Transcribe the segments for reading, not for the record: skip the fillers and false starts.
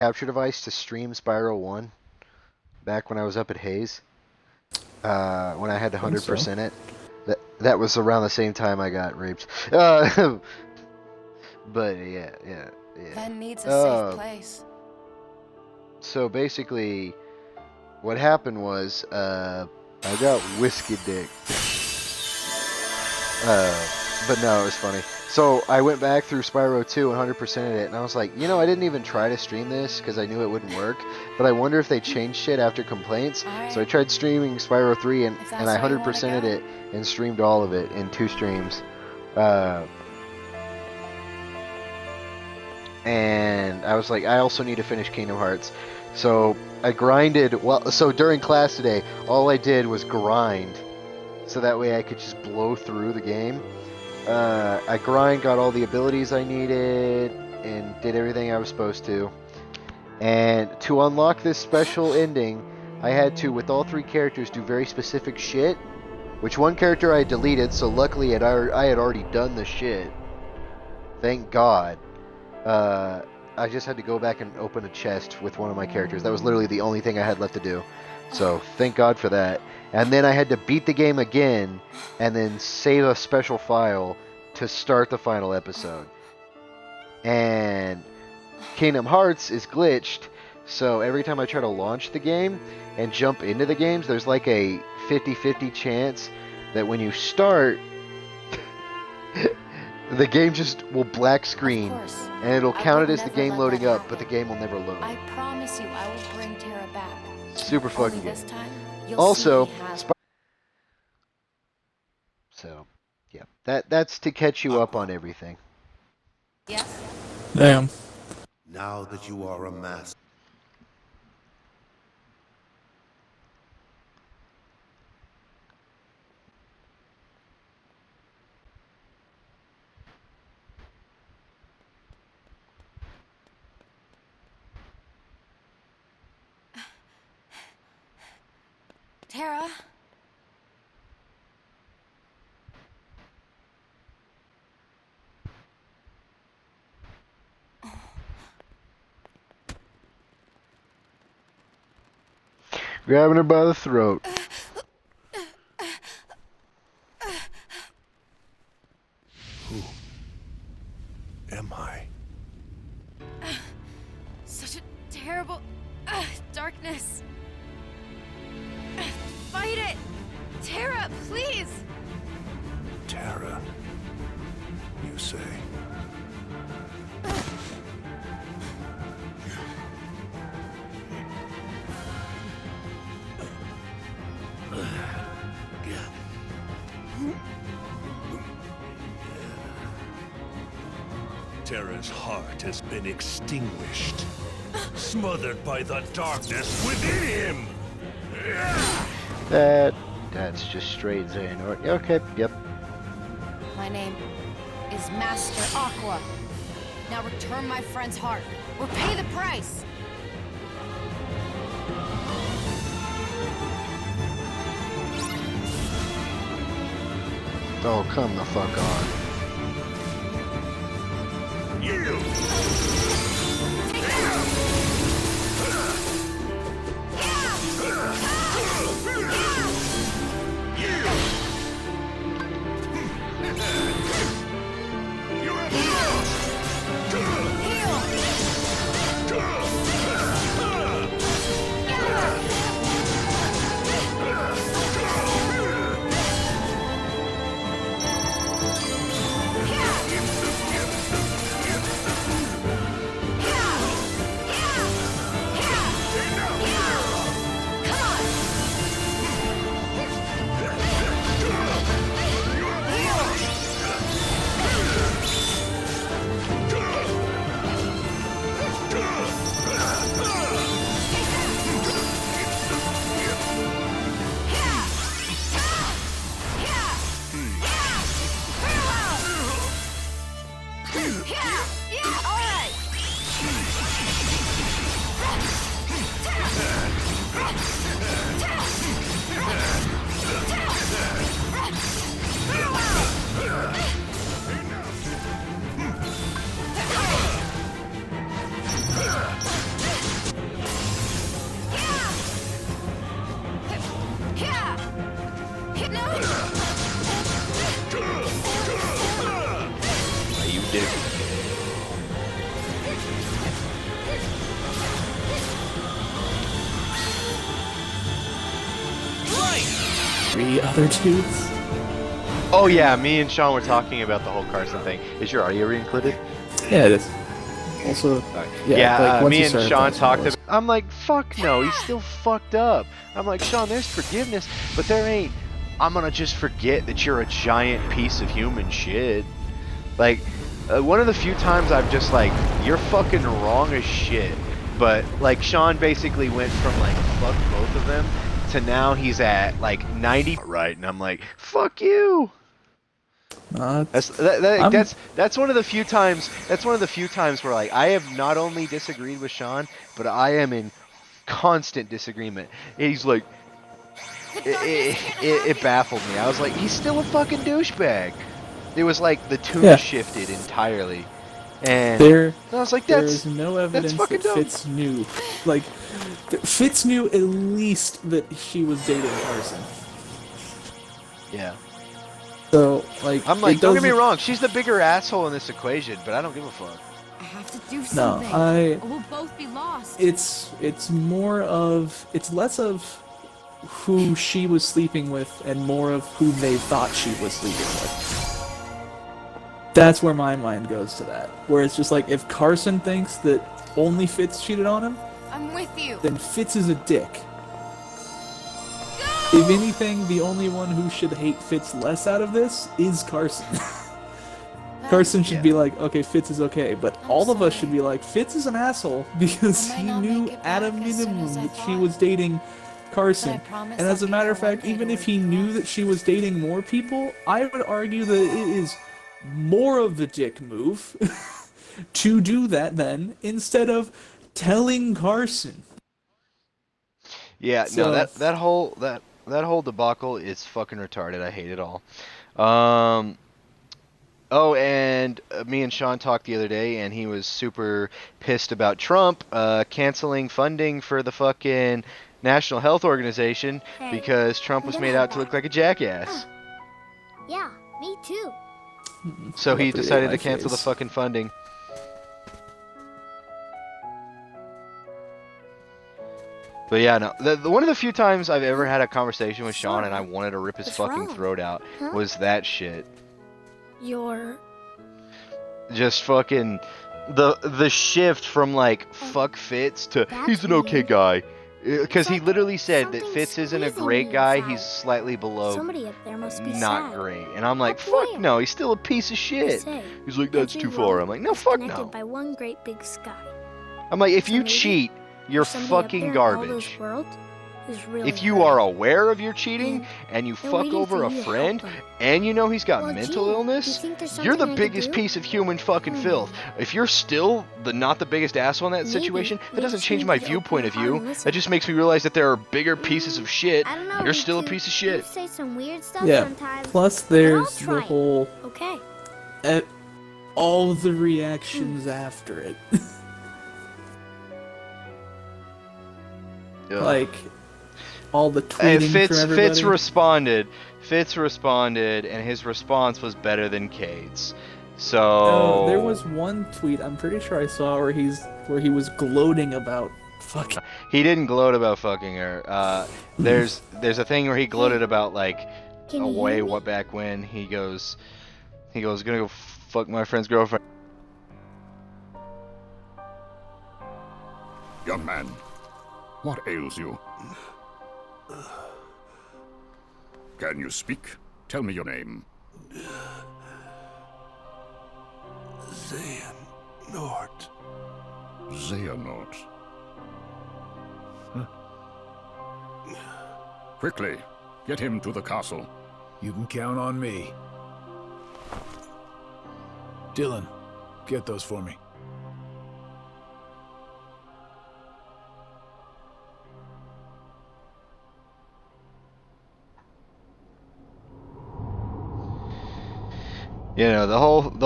capture device to stream Spyro 1 back when I was up at Hayes. When I had to think so. 100% it. That was around the same time I got raped. But yeah. Ben needs a Uh, safe place. So basically, what happened was, I got whiskey dick. But no, it was funny. So I went back through Spyro 2 and 100%ed it, and I was like, you know, I didn't even try to stream this because I knew it wouldn't work. But I wonder if they changed shit after complaints. Alright. So I tried streaming Spyro 3 and If I that's where you wanna 100%ed go. it and streamed all of it in 2 streams. And I was like, I also need to finish Kingdom Hearts. So I grinded. So during class today, all I did was grind, so that way I could just blow through the game. I got all the abilities I needed, and did everything I was supposed to. And to unlock this special ending, I had to, with all 3 characters, do very specific shit. Which one character I deleted, so luckily I had already done the shit. Thank God. I just had to go back and open a chest with one of my characters. That was literally the only thing I had left to do. So, thank God for that. And then I had to beat the game again, and then save a special file to start the final episode. And Kingdom Hearts is glitched, so every time I try to launch the game and jump into the games, there's like a 50-50 chance that when you start, the game just will black screen. Of course. And it'll I count it would as the never game let loading that up, but the happen. game will never load. I promise you, I will bring Tara back. Super Only fucking this good. time, you'll Also, see he has. So, yeah, that's to catch you up on everything. Yes. Damn. Now that you are a master. Tara. Grabbing her by the throat. Who am I? Such a terrible darkness. Fight it! Tara, please! Tara, you say? Tara's heart has been extinguished, smothered by the darkness within him. That's just straight Xehanort. Okay, yep. My name is Master Aqua. Now return my friend's heart, or pay the price! Oh, come the fuck on. 3 other dudes. Oh yeah, me and Sean were talking about the whole Carson thing. Is your audio re-included? Yeah, it is. Also, yeah, like, once me you and start Sean Carson, talked it was- about. I'm like, fuck no, he's still fucked up. I'm like, Sean, there's forgiveness, but there ain't. I'm gonna just forget that you're a giant piece of human shit. Like, one of the few times I've just like, you're fucking wrong as shit. But like, Sean basically went from like, fuck both of them, to now he's at like 90 right, and I'm like, fuck you. That's one of the few times. That's one of the few times where like I have not only disagreed with Sean, but I am in constant disagreement. He's like, it baffled me. I was like, he's still a fucking douchebag. It was like the tune shifted entirely, and I was like, there is no evidence that dumb. Fitz knew. Like, Fitz knew at least that she was dating Carson. Yeah. So, like, I'm like, don't get me wrong, she's the bigger asshole in this equation, but I don't give a fuck. I have to do something. No, or we'll both be lost. it's less of who she was sleeping with and more of who they thought she was sleeping with. That's where my mind goes to that. Where it's just like, if Carson thinks that only Fitz cheated on him, I'm with you. then Fitz is a dick. If anything, the only one who should hate Fitz less out of this is Carson. Carson should be like, okay, Fitz is okay, but all of us should be like, Fitz is an asshole because he knew at a minimum that she was dating Carson. And as a matter of fact, even if he knew that she was dating more people, I would argue that it is more of the dick move to do that then, instead of telling Carson. Yeah, So- no, that whole debacle is fucking retarded. I hate it all. Oh, and me and Sean talked the other day, and he was super pissed about Trump canceling funding for the fucking National Health Organization because Trump was made out to look like a jackass. Yeah, me too. So he Up to decided my to cancel the face. fucking funding. But yeah, no. One of the few times I've ever had a conversation with Sean and I wanted to rip his What's fucking wrong? throat out Huh? was that shit. You're... Just fucking the shift from like fuck Fitz to That's he's an okay weird. guy. Because he like literally said that something's Fitz isn't a squeezing great me guy, inside. he's slightly below Somebody up there must be not sad. great. And I'm like, Up fuck where? no, he's still a piece of shit. Say, He's like, that's every too far. road I'm like, no, is fuck connected no. by one great big sky. I'm like, if you So maybe cheat, you're Somebody up fucking there in all those garbage. worlds is really If you hurt. are aware of your cheating and you They're fuck waiting over for a you to help friend them. and you know he's got Well, mental gee, illness, you think there's you're the something I could biggest do? piece of human fucking filth. If you're still not the biggest asshole in that Maybe situation, that we doesn't just change need my to viewpoint of open our heart you. and listen. That just makes me realize that there are bigger pieces of shit. I don't know. You're still a Riku. piece of You shit. say some weird stuff Yeah. sometimes. Plus, but I'll there's try the it. whole Okay. all the reactions after it. Ugh. Like all the Hey, tweeting from Fitz everybody. responded. Fitz responded, and his response was better than Cade's. So No, there was one tweet I'm pretty sure I saw where he was gloating about fucking. he didn't gloat about fucking her. There's a thing where he gloated about like Can you away hear me? what back when he goes gonna go fuck my friend's girlfriend. Young man, what ails you? Can you speak? Tell me your name. Xehanort. Xehanort. Quickly, get him to the castle. You can count on me. Dylan, get those for me. You know, the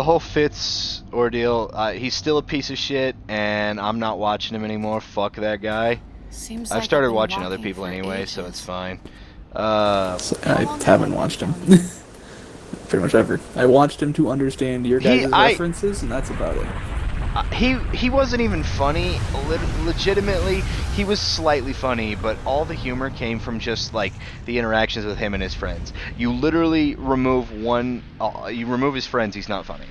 whole Fitz ordeal. He's still a piece of shit, and I'm not watching him anymore. Fuck that guy. Seems I've like started been watching other walking people for anyway, so ages. it's fine. I haven't watched him. Pretty much ever. I watched him to understand your guys' I- references, and that's about it. He wasn't even funny. Legitimately, he was slightly funny, but all the humor came from just like the interactions with him and his friends. You literally remove you remove his friends, he's not funny,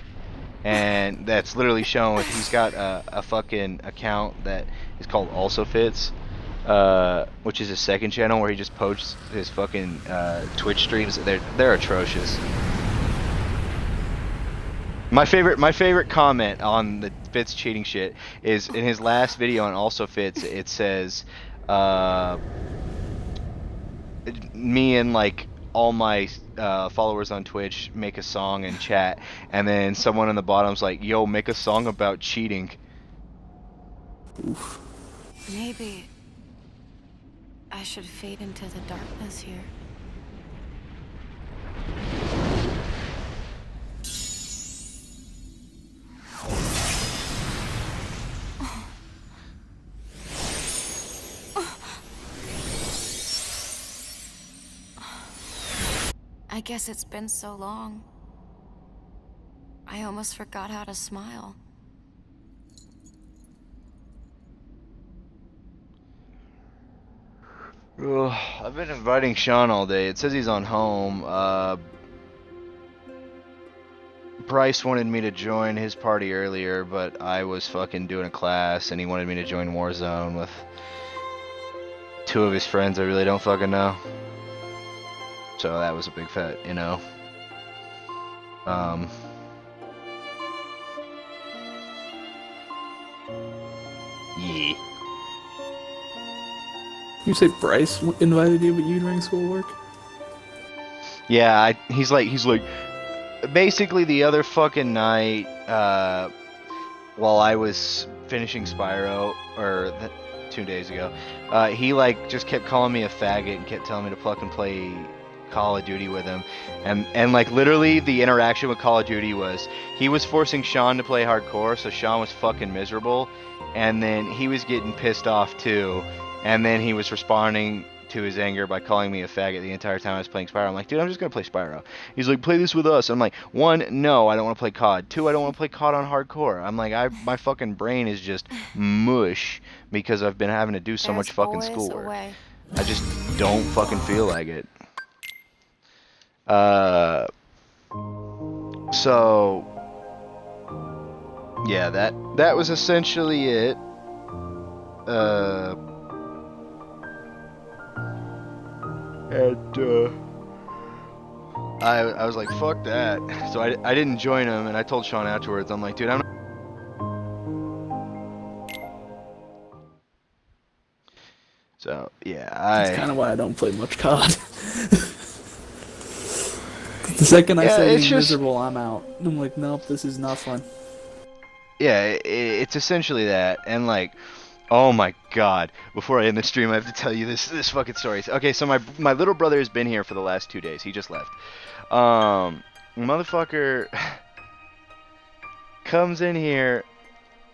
and that's literally shown with he's got a fucking account that is called Also Fits, which is his second channel where he just posts his fucking Twitch streams. They're atrocious. My favorite comment on the Fitz cheating shit is in his last video on Also Fits. It says, me and like all my followers on Twitch make a song and chat, and then someone on the bottom's like, "Yo, make a song about cheating." Oof. Maybe I should fade into the darkness here. I guess it's been so long. I almost forgot how to smile. Ugh, I've been inviting Sean all day. It says he's on home. Bryce wanted me to join his party earlier, but I was fucking doing a class, and he wanted me to join Warzone with 2 of his friends I really don't fucking know. So that was a big fat, you know. Yeah. You say Bryce invited you, but you during schoolwork? Yeah, he's like, basically the other fucking night, while I was finishing Spyro, or 2 days ago, he like just kept calling me a faggot and kept telling me to fucking play Call of Duty with him, and like literally the interaction with Call of Duty was he was forcing Sean to play hardcore, so Sean was fucking miserable, and then he was getting pissed off too, and then he was responding to his anger by calling me a faggot the entire time I was playing Spyro. I'm like, dude, I'm just gonna play Spyro. He's like, play this with us. I'm like, 1, no, I don't want to play COD. 2, I don't want to play COD on hardcore. I'm like, my fucking brain is just mush because I've been having to do so much fucking schoolwork. I just don't fucking feel like it. So yeah, that was essentially it. I was like, fuck that. So I didn't join him, and I told Sean afterwards, I'm like, dude, I'm not. So yeah, That's kind of why I don't play much COD. The second I say being miserable, I'm out. I'm like, nope, this is not fun. Yeah, it's essentially that, and like, oh my god, before I end the stream I have to tell you this fucking story. Okay, so my little brother has been here for the last 2 days. He just left. Motherfucker comes in here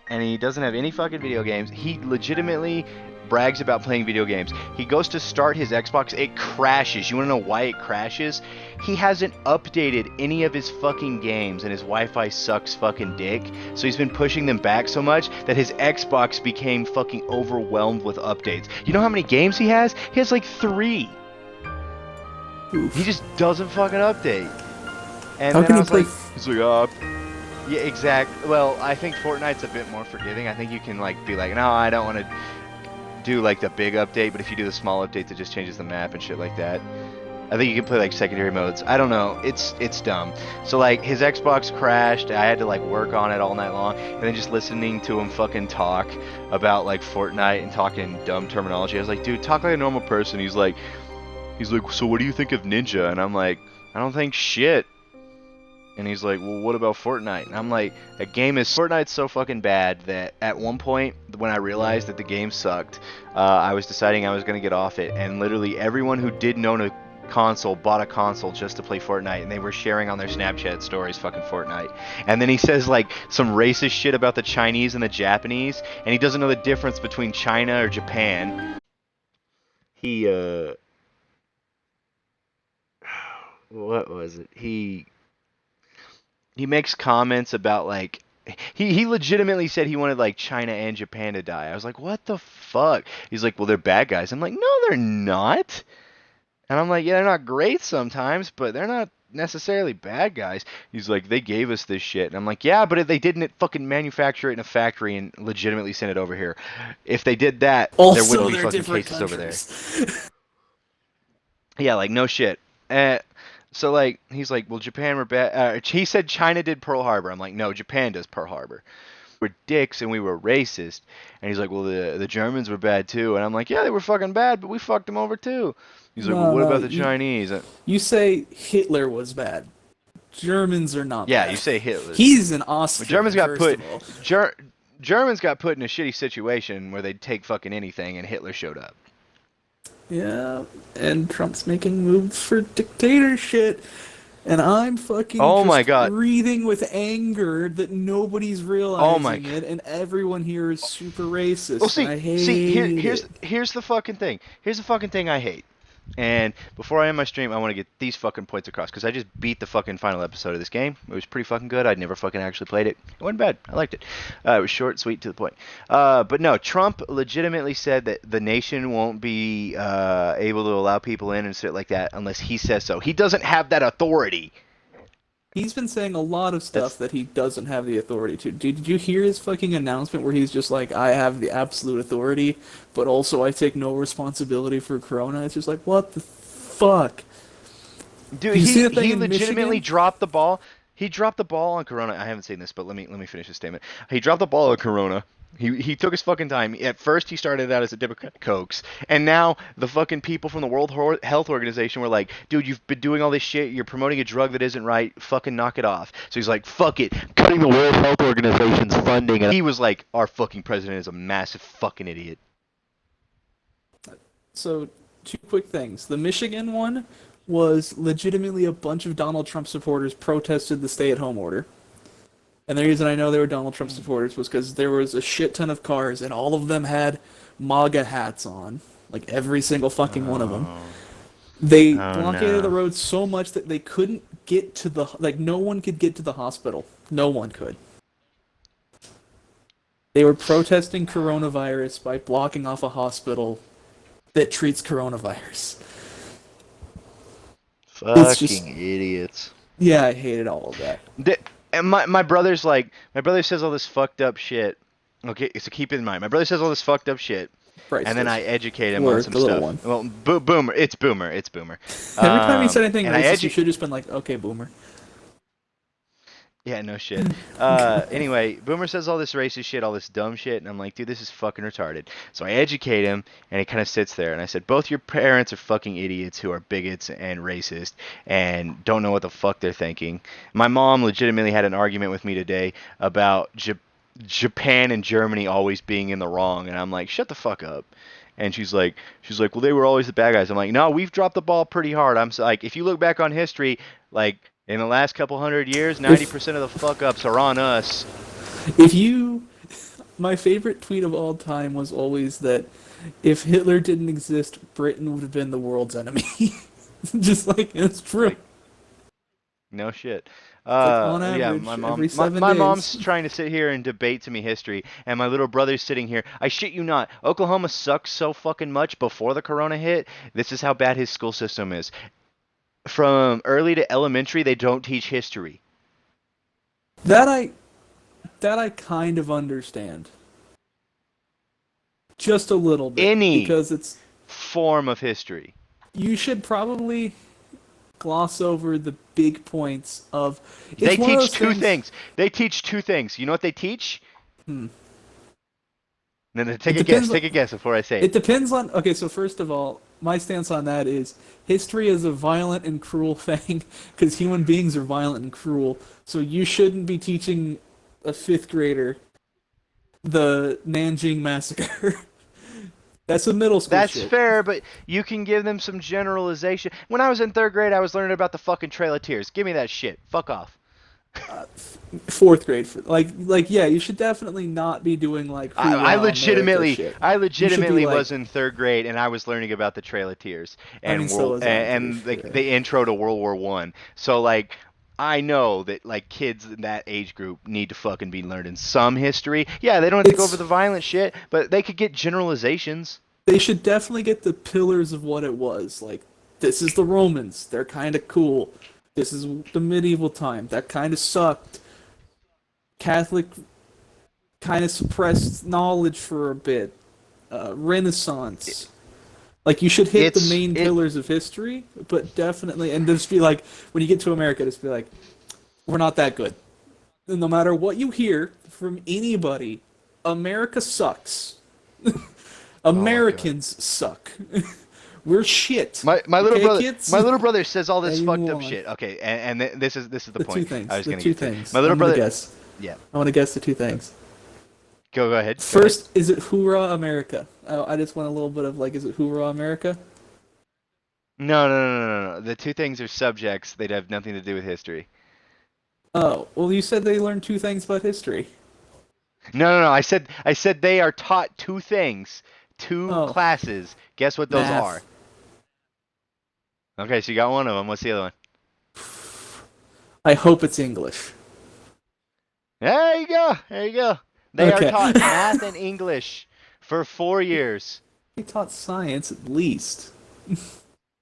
and he doesn't have any fucking video games. He legitimately brags about playing video games. He goes to start his Xbox, it crashes. You wanna know why it crashes? He hasn't updated any of his fucking games, and his Wi-Fi sucks fucking dick. So he's been pushing them back so much that his Xbox became fucking overwhelmed with updates. You know how many games he has? He has like 3. Oof. He just doesn't fucking update. And how then can I he was play? like, he's like, yeah, exactly. Well, I think Fortnite's a bit more forgiving. I think you can like be like, no, I don't want to do like the big update, but if you do the small updates, it just changes the map and shit like that. I think you can play like secondary modes. I don't know. It's dumb. So like his Xbox crashed. I had to like work on it all night long, and then just listening to him fucking talk about like Fortnite and talking dumb terminology. I was like, dude, talk like a normal person. He's like, so what do you think of Ninja? And I'm like, I don't think shit. And he's like, well, what about Fortnite? And I'm like, Fortnite's so fucking bad that at one point, when I realized that the game sucked, I was deciding I was going to get off it. And literally everyone who didn't own a console bought a console just to play Fortnite. And they were sharing on their Snapchat stories fucking Fortnite. And then he says like some racist shit about the Chinese and the Japanese. And he doesn't know the difference between China or Japan. He, what was it? He makes comments about like he legitimately said he wanted like China and Japan to die. I was like, what the fuck? He's like, well, they're bad guys. I'm like, no, they're not. And I'm like, yeah, they're not great sometimes, but they're not necessarily bad guys. He's like, they gave us this shit. And I'm like, yeah, but if they didn't fucking manufacture it in a factory and legitimately send it over here. If they did that, there Also, wouldn't be they're fucking different cases over there. countries. Yeah, like, no shit. So, like, he's like, well, Japan were bad. He said China did Pearl Harbor. I'm like, no, Japan does Pearl Harbor. We're dicks and we were racist. And he's like, well, the Germans were bad too. And I'm like, yeah, they were fucking bad, but we fucked them over too. He's like, well, what about the Chinese? You say Hitler was bad. Germans are not Yeah, bad. you say Hitler. He's an Austrian, Germans got first put. of all. Germans got put in a shitty situation where they'd take fucking anything, and Hitler showed up. Yeah, and Trump's making moves for dictatorship. And I'm fucking Oh my God. breathing with anger that nobody's realizing Oh my it, and everyone here is super racist. Well, see, and I hate here's the fucking thing. Here's the fucking thing I hate. And before I end my stream, I want to get these fucking points across, because I just beat the fucking final episode of this game. It was pretty fucking good. I'd never fucking actually played it. It wasn't bad. I liked it. It was short, sweet, to the point. But no, Trump legitimately said that the nation won't be able to allow people in and shit like that unless he says so. He doesn't have that authority. He's been saying a lot of stuff that he doesn't have the authority to. Did you hear his fucking announcement where he's just like, I have the absolute authority, but also I take no responsibility for Corona? It's just like, what the fuck? Dude, You see the he thing in legitimately Michigan? dropped the ball. He dropped the ball on Corona. I haven't seen this, but let me finish his statement. He dropped the ball on Corona. He took his fucking time. At first, he started out as a Democrat Cokes, and now the fucking people from the World Health Organization were like, dude, you've been doing all this shit. You're promoting a drug that isn't right. Fucking knock it off. So he's like, fuck it, cutting the World Health Organization's funding. And he was like, our fucking president is a massive fucking idiot. So, two quick things. The Michigan one was legitimately a bunch of Donald Trump supporters protested the stay-at-home order. And the reason I know they were Donald Trump supporters was because there was a shit ton of cars, and all of them had MAGA hats on. Like, every single fucking one of them. They blockaded the road so much that they couldn't get to the... Like, no one could get to the hospital. No one could. They were protesting coronavirus by blocking off a hospital that treats coronavirus. Fucking idiots. Yeah, I hated all of that. And my brother's like, my brother says all this fucked up shit. Okay, so keep it in mind. My brother says all this fucked up shit, and then I educate him on some stuff. One. Well, Boomer, it's Boomer. Every time he said anything and racist, you should have just been like, okay, Boomer. Yeah, no shit. Anyway, Boomer says all this racist shit, all this dumb shit, and I'm like, dude, this is fucking retarded. So I educate him, and he kind of sits there, and I said, both your parents are fucking idiots who are bigots and racist and don't know what the fuck they're thinking. My mom legitimately had an argument with me today about Japan and Germany always being in the wrong, and I'm like, shut the fuck up. And she's like, well, they were always the bad guys. I'm like, no, we've dropped the ball pretty hard. I'm like, if you look back on history, like, in the last couple hundred years, 90% of the fuck-ups are on us. My favorite tweet of all time was always that if Hitler didn't exist, Britain would have been the world's enemy. Just like, it's true. No shit. On average, yeah, every 7 my days. mom's trying to sit here and debate to me history, and my little brother's sitting here. I shit you not. Oklahoma sucked so fucking much before the corona hit. This is how bad his school system is. From early to elementary, they don't teach history. That I kind of understand. Just a little bit. Because it's form of history. You should probably gloss over the big points of... They teach two things. They teach two things. You know what they teach? No, take a guess. Take a guess before I say it. It depends on... Okay, so first of all, my stance on that is history is a violent and cruel thing because human beings are violent and cruel. So you shouldn't be teaching a 5th grader the Nanjing Massacre. That's a middle school That's shit. fair, but you can give them some generalization. When I was in 3rd grade, I was learning about the fucking Trail of Tears. Give me that shit. Fuck off. 4th grade, yeah, you should definitely not be doing like. I legitimately like, was in 3rd grade, and I was learning about the Trail of Tears and so was I, the intro to World War I. So like, I know that like kids in that age group need to fucking be learning some history. Yeah, they don't have to go over the violent shit, but they could get generalizations. They should definitely get the pillars of what it was. Like, this is the Romans. They're kind of cool. This is the medieval time. That kind of sucked. Catholic kind of suppressed knowledge for a bit. Renaissance. Like, you should hit the main pillars of history, but definitely, and just be like, when you get to America, just be like, we're not that good. And no matter what you hear from anybody, America sucks. Americans suck. We're shit. My little okay, brother, kids? my little brother says all this Yeah, you fucked move up on. shit. Okay, and this is the The point two things. I was The gonna two get to. things. My little I'm gonna brother. guess. Yeah. I want to guess the two things. Go ahead. First, is it Hoorah America? I just want a little bit of like, is it Hoorah America? No. The two things are subjects. They'd have nothing to do with history. Oh, well, you said they learned two things about history. No. I said they are taught two things, two classes. Guess what those Math. are? Okay, so you got one of them. What's the other one? I hope it's English. There you go. They Okay. are taught math and English for 4 years. They taught science at least.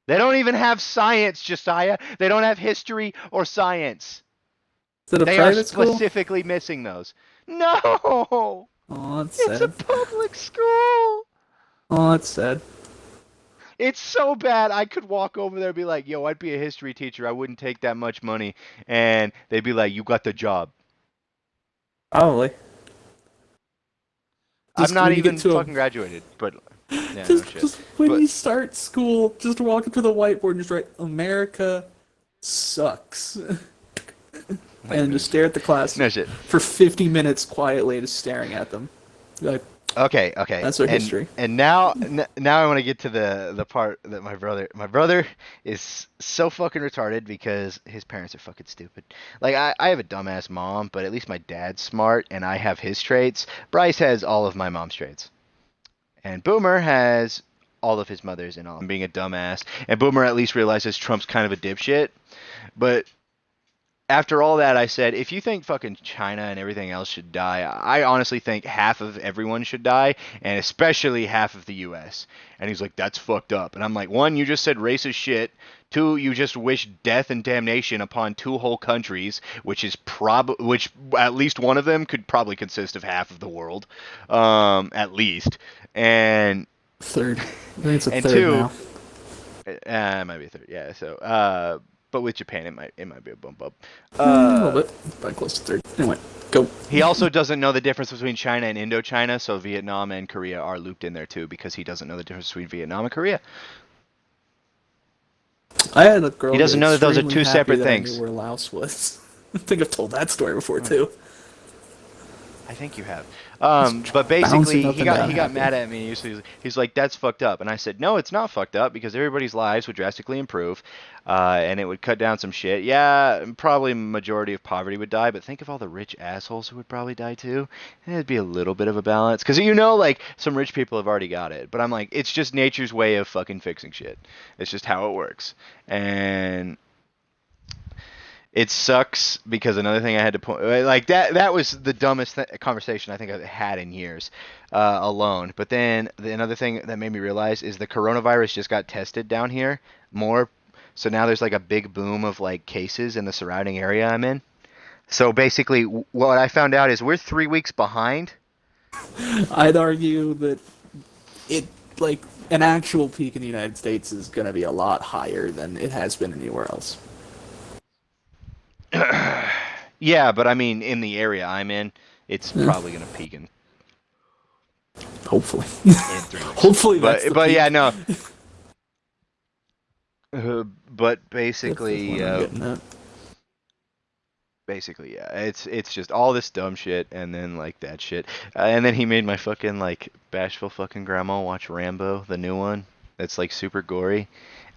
They don't even have science, Josiah. They don't have history or science. Is it a They are private school? specifically missing those. No! Oh, that's It's a sad. public school! Oh, that's sad. It's so bad, I could walk over there and be like, yo, I'd be a history teacher. I wouldn't take that much money. And they'd be like, you got the job. Probably. Just I'm not when you even get to a- fucking graduated, but yeah, no Just, shit. just when But- you start school, just walk up to the whiteboard and just write, America sucks. And just stare at the class No shit. for 50 minutes quietly, just staring at them. You're like, Okay. That's our history. And now I want to get to the part that my brother is so fucking retarded because his parents are fucking stupid. Like I have a dumbass mom, but at least my dad's smart and I have his traits. Bryce has all of my mom's traits. And Boomer has all of his mother's and all. I'm being a dumbass. And Boomer at least realizes Trump's kind of a dipshit. But after all that, I said, if you think fucking China and everything else should die, I honestly think half of everyone should die, and especially half of the U.S. And he's like, that's fucked up. And I'm like, one, you just said racist shit. Two, you just wish death and damnation upon two whole countries, which at least one of them could probably consist of half of the world, at least. And third. I think it's a and third two, now. it might be a third, yeah. So, but with Japan, it might be a bump up. A little bit, but close to third. Anyway, go. He also doesn't know the difference between China and Indochina, so Vietnam and Korea are looped in there too because he doesn't know the difference between Vietnam and Korea. I had a girl. He doesn't know that those are extremely two happy separate that things. I knew where Laos was. I think I've told that story before too. I think you have. But basically, bouncing up he and got down mad at me. He's like, "That's fucked up," and I said, "No, it's not fucked up because everybody's lives would drastically improve, and it would cut down some shit. Yeah, probably majority of poverty would die, but think of all the rich assholes who would probably die too. And it'd be a little bit of a balance because like some rich people have already got it. But I'm like, it's just nature's way of fucking fixing shit. It's just how it works, and." It sucks because another thing I had to point like that was the dumbest conversation I think I've had in years alone. But then another thing that made me realize is the coronavirus just got tested down here more, so now there's like a big boom of like cases in the surrounding area I'm in. So basically, what I found out is we're 3 weeks behind. I'd argue that like an actual peak in the United States is going to be a lot higher than it has been anywhere else. Yeah, but I mean, in the area I'm in, it's probably gonna peak in Hopefully. 3 weeks. Hopefully, that's the but peak. yeah, no. But That's basically, what I'm getting at. basically, yeah, it's just all this dumb shit, and then like that shit, and then he made my fucking like bashful fucking grandma watch Rambo, the new one. That's like super gory.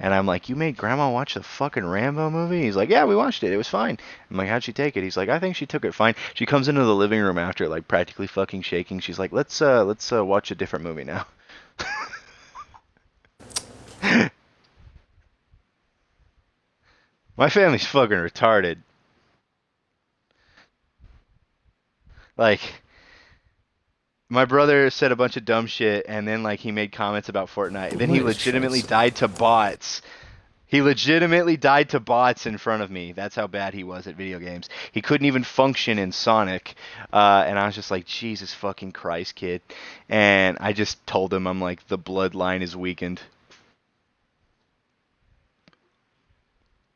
And I'm like, you made grandma watch the fucking Rambo movie? He's like, yeah, we watched it. It was fine. I'm like, how'd she take it? He's like, I think she took it fine. She comes into the living room after, like, practically fucking shaking. She's like, let's watch a different movie now. My family's fucking retarded. Like, my brother said a bunch of dumb shit, and then like he made comments about Fortnite. Then he What is legitimately trans- died to bots. He legitimately died to bots in front of me. That's how bad he was at video games. He couldn't even function in Sonic, and I was just like, Jesus fucking Christ, kid. And I just told him, I'm like, the bloodline is weakened.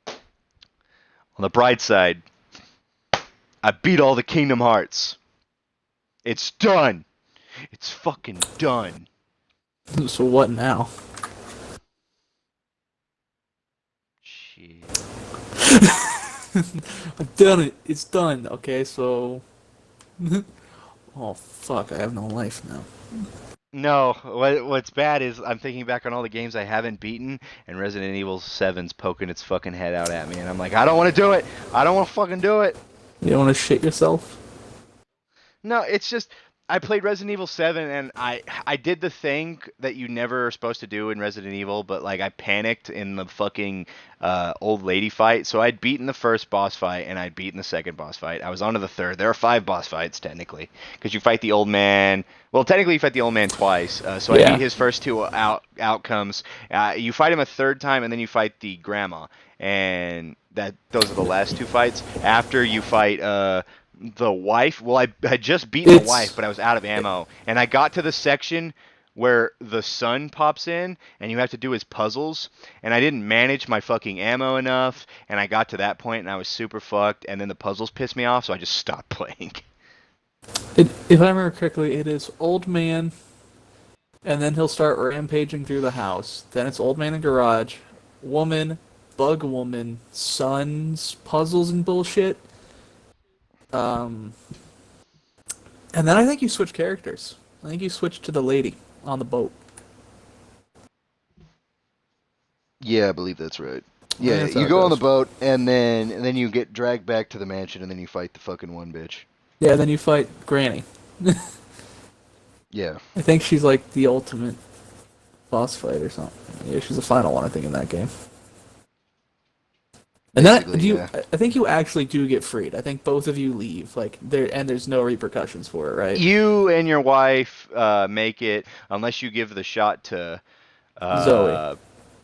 On the bright side, I beat all the Kingdom Hearts. It's done. It's fucking done. So what now? Shit. I've done it. It's done. Okay, so. Oh fuck! I have no life now. No, what's bad is I'm thinking back on all the games I haven't beaten, and Resident Evil 7's poking its fucking head out at me, and I'm like, I don't want to do it. I don't want to fucking do it. You don't want to shit yourself? No, it's just I played Resident Evil 7 and I did the thing that you never are supposed to do in Resident Evil, but like I panicked in the fucking old lady fight. So I'd beaten the first boss fight and I'd beaten the second boss fight. I was on to the third. There are 5 boss fights technically because you fight the old man. Well, technically you fight the old man twice. So I beat his first 2 outcomes. You fight him a third time and then you fight the grandma, and those are the last 2 fights. After you fight the wife. Well, I had just beaten the wife, but I was out of ammo, and I got to the section where the son pops in and you have to do his puzzles, and I didn't manage my fucking ammo enough, and I got to that point and I was super fucked, and then the puzzles pissed me off, so I just stopped playing. If I remember correctly, it is old man, and then he'll start rampaging through the house. Then it's old man in garage, woman, bug woman, sons, puzzles and bullshit. And then I think you switch characters. I think you switch to the lady on the boat. Yeah, I believe that's right. Yeah, Yeah, that's how you it go on the goes. boat, and then you get dragged back to the mansion, and then you fight the fucking one bitch. Yeah, then you fight Granny. Yeah. I think she's like the ultimate boss fight or something. Yeah, she's the final one, I think, in that game. And then Basically, yeah. I think you actually do get freed. I think both of you leave, like there's no repercussions for it, right? You and your wife make it, unless you give the shot to Zoe.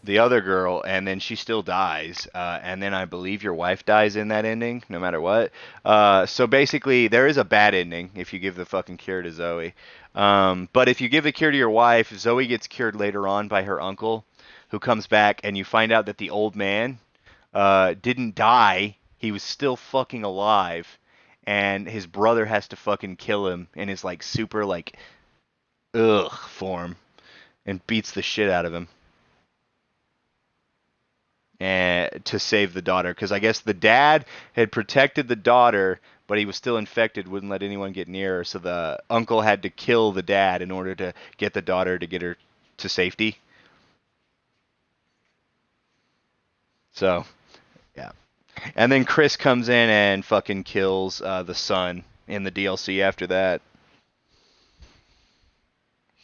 the other girl, and then she still dies, and then I believe your wife dies in that ending, no matter what. So basically, there is a bad ending if you give the fucking cure to Zoe. But if you give the cure to your wife, Zoe gets cured later on by her uncle, who comes back, and you find out that the old man didn't die. He was still fucking alive, and his brother has to fucking kill him in his like super like form, and beats the shit out of him. And to save the daughter, because I guess the dad had protected the daughter, but he was still infected, wouldn't let anyone get near her, so the uncle had to kill the dad in order to get the daughter to get her to safety. So, yeah. And then Chris comes in and fucking kills the son in the DLC after that.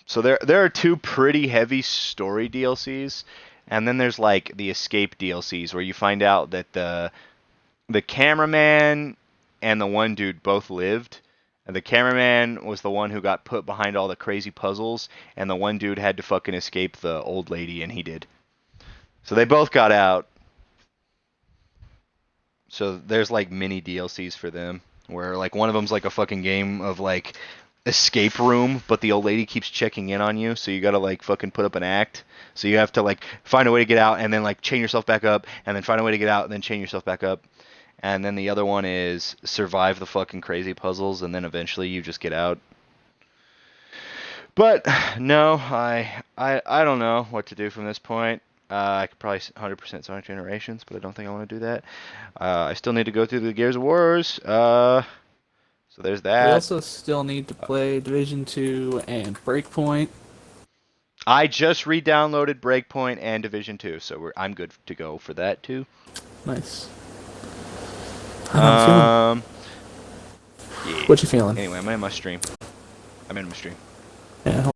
So there are 2 pretty heavy story DLCs, and then there's like the escape DLCs where you find out that the cameraman and the one dude both lived. And the cameraman was the one who got put behind all the crazy puzzles, and the one dude had to fucking escape the old lady, and he did. So they both got out. So there's like mini DLCs for them, where like one of them's like a fucking game of like escape room, but the old lady keeps checking in on you, so you gotta like fucking put up an act. So you have to like find a way to get out, and then like chain yourself back up, and then find a way to get out, and then chain yourself back up. And then the other one is survive the fucking crazy puzzles, and then eventually you just get out. But no, I don't know what to do from this point. I could probably 100% Sonic Generations, but I don't think I want to do that. I still need to go through the Gears of Wars. So there's We that. also still need to play Division 2 and Breakpoint. I just re-downloaded Breakpoint and Division 2, so I'm good to go for that too. Nice. How Yeah. you feeling? What you feeling? Anyway, I'm in my stream. Yeah.